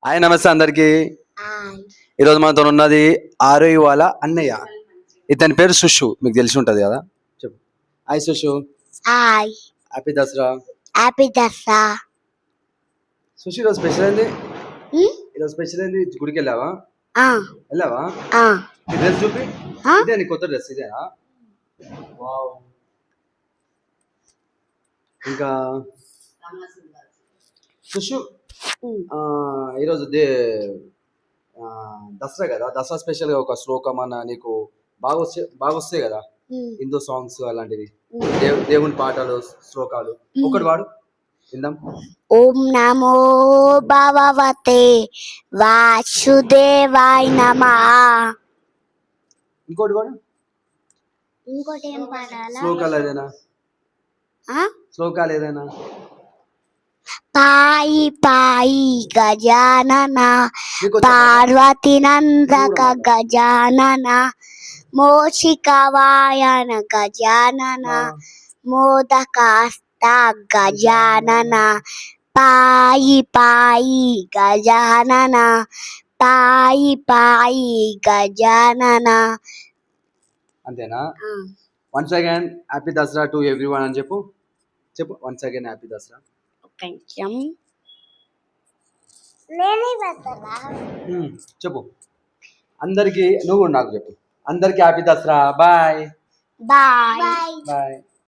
Hi నమస్తే అందరికి. Hi ఈరోజు మనతో ఉన్నది ఆరోయి వాళ్ళ అన్నయ్య. ఇతని పేరు సుషు, మీకు తెలిసి ఉంటది కదా. చెప్పు. Hi Sushu. Hi happy Dasara. Happy Dasara. Sushu ఈరోజు స్పెషల్ ఏంది? ఈరోజు స్పెషల్ ఏంది? గుడికి వెళ్ళావా? వెళ్ళావా? ఈ డ్రెస్ చూపి. ఇదే నీ కొత్త డ్రెస్ ఇదేనా? వావ్. ఇంకా సుషు ఈరోజు దసరా కదా, దసరా స్పెషల్ గా ఒక శ్లోకం అన్న నీకు బాగా వస్తాయి కదా, హిందూ సాంగ్స్ అలాంటివి, దేవుని పాటలు శ్లోకాలు ఒకటి వాడు విందాం. ఓం నమో భగవతే వాసుదేవాయ నమః. ఇంకోటి వాడు. ఇంకోటి ఏం పాడాలా? శ్లోకాలు ఏదైనా. పాయి పాయి గజానన పార్వతి నందక గజానన మోషిక వాయన గజానన మోదకాస్త గజానన పాయి పాయి గజానన పాయి పాయి గజానన. అంతేనా? Once again happy Dasara to everyone అని చెప్పు. Once again happy Dasara. కొంచెం చెప్పు అందరికి. నువ్వు నాకు చెప్పు. అందరికి happy Dasara. Bye bye. Bye.